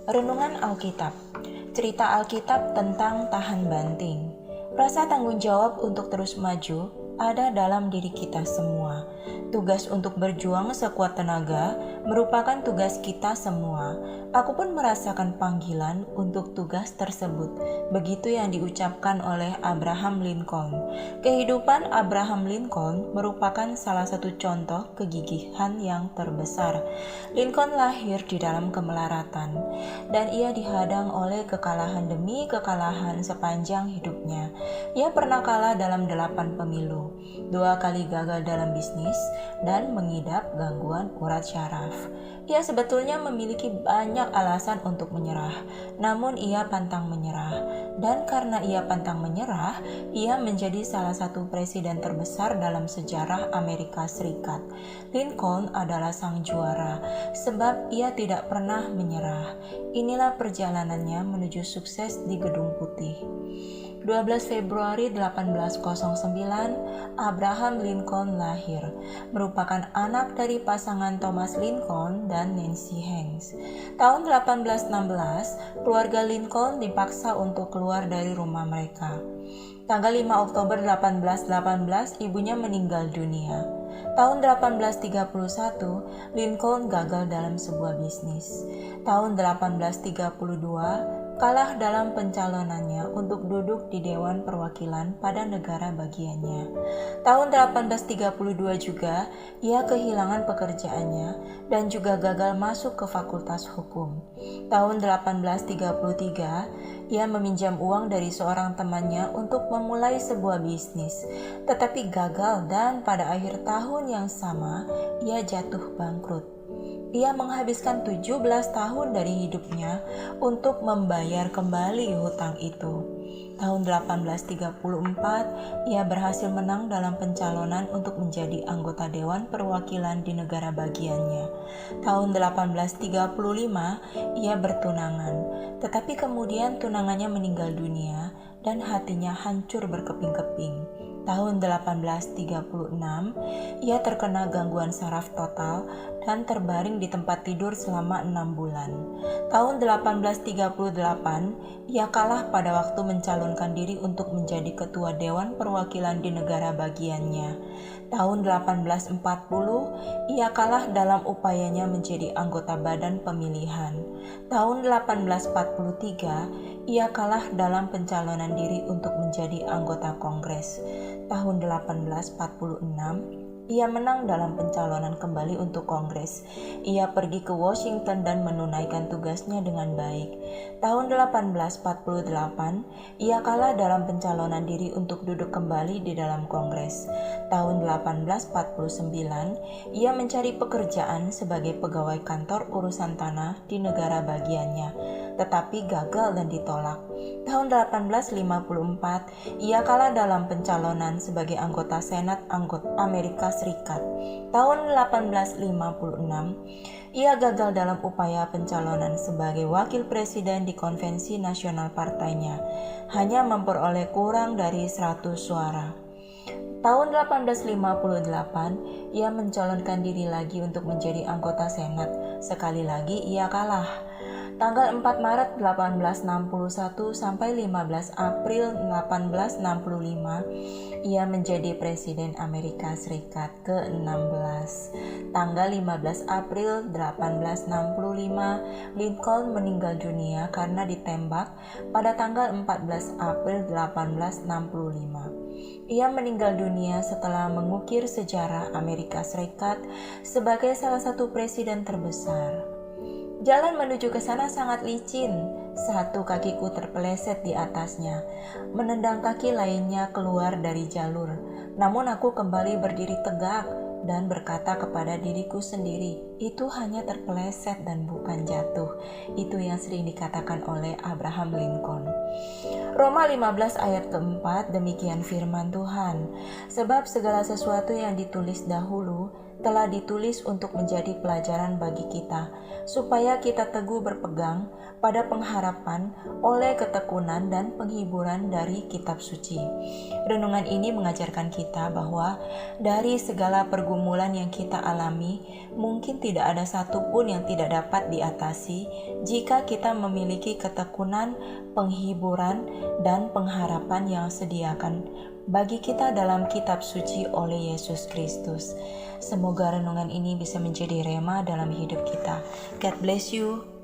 Renungan Alkitab. Cerita Alkitab tentang tahan banting. Rasa tanggung jawab untuk terus maju ada dalam diri kita semua. Tugas untuk berjuang sekuat tenaga merupakan tugas kita semua. Aku pun merasakan panggilan untuk tugas tersebut. Begitu yang diucapkan oleh Abraham Lincoln. Kehidupan Abraham Lincoln merupakan salah satu contoh kegigihan yang terbesar. Lincoln lahir di dalam kemelaratan, dan ia dihadang oleh kekalahan demi kekalahan sepanjang hidupnya. Ia pernah kalah dalam 8 pemilu, 2 kali gagal dalam bisnis, dan mengidap gangguan urat syaraf. Ia sebetulnya memiliki banyak alasan untuk menyerah, namun ia pantang menyerah. Dan karena ia pantang menyerah, ia menjadi salah satu presiden terbesar dalam sejarah Amerika Serikat. Lincoln adalah sang juara, sebab ia tidak pernah menyerah. Inilah perjalanannya menuju sukses di Gedung Putih. 12 Februari 1809, Abraham Lincoln lahir, merupakan anak dari pasangan Thomas Lincoln dan Nancy Hanks. Tahun 1816, keluarga Lincoln dipaksa untuk keluar dari rumah mereka. Tanggal 5 Oktober 1818, ibunya meninggal dunia. Tahun 1831, Lincoln gagal dalam sebuah bisnis. Tahun 1832, kalah dalam pencalonannya untuk duduk di Dewan Perwakilan pada negara bagiannya. Tahun 1832 juga, ia kehilangan pekerjaannya dan juga gagal masuk ke Fakultas Hukum. Tahun 1833, ia meminjam uang dari seorang temannya untuk memulai sebuah bisnis, tetapi gagal dan pada akhir tahun yang sama, ia jatuh bangkrut. Ia menghabiskan 17 tahun dari hidupnya untuk membayar kembali hutang itu. Tahun 1834, ia berhasil menang dalam pencalonan untuk menjadi anggota Dewan Perwakilan di negara bagiannya. Tahun 1835, ia bertunangan, tetapi kemudian tunangannya meninggal dunia dan hatinya hancur berkeping-keping. Tahun 1836, ia terkena gangguan saraf total dan terbaring di tempat tidur selama 6 bulan. Tahun 1838, ia kalah pada waktu mencalonkan diri untuk menjadi ketua Dewan Perwakilan di negara bagiannya. Tahun 1840, ia kalah dalam upayanya menjadi anggota Badan Pemilihan. Tahun 1843, ia kalah dalam pencalonan diri untuk menjadi anggota Kongres. Tahun 1846, ia menang dalam pencalonan kembali untuk Kongres. Ia pergi ke Washington dan menunaikan tugasnya dengan baik. Tahun 1848, ia kalah dalam pencalonan diri untuk duduk kembali di dalam Kongres. Tahun 1849, ia mencari pekerjaan sebagai pegawai kantor urusan tanah di negara bagiannya, tetapi gagal dan ditolak. Tahun 1854, ia kalah dalam pencalonan sebagai anggota Senat Amerika Serikat. Tahun 1856, ia gagal dalam upaya pencalonan sebagai wakil presiden di konvensi nasional partainya, hanya memperoleh kurang dari 100 suara. Tahun 1858, ia mencalonkan diri lagi untuk menjadi anggota Senat. Sekali lagi ia kalah. Tanggal 4 Maret 1861 sampai 15 April 1865, ia menjadi Presiden Amerika Serikat ke-16. Tanggal 15 April 1865, Lincoln meninggal dunia karena ditembak pada tanggal 14 April 1865. Ia meninggal dunia setelah mengukir sejarah Amerika Serikat sebagai salah satu presiden terbesar. Jalan menuju ke sana sangat licin. Satu kakiku terpeleset di atasnya, menendang kaki lainnya keluar dari jalur. Namun aku kembali berdiri tegak dan berkata kepada diriku sendiri, itu hanya terpeleset dan bukan jatuh. Itu yang sering dikatakan oleh Abraham Lincoln. Roma 15 ayat keempat, demikian firman Tuhan. Sebab segala sesuatu yang ditulis dahulu telah ditulis untuk menjadi pelajaran bagi kita, supaya kita teguh berpegang pada pengharapan oleh ketekunan dan penghiburan dari kitab suci. Renungan ini mengajarkan kita bahwa dari segala pergumulan yang kita alami, mungkin tidak ada satupun yang tidak dapat diatasi jika kita memiliki ketekunan, penghiburan, dan pengharapan yang sediakan bagi kita dalam kitab suci oleh Yesus Kristus. Semoga renungan ini bisa menjadi rema dalam hidup kita. God bless you.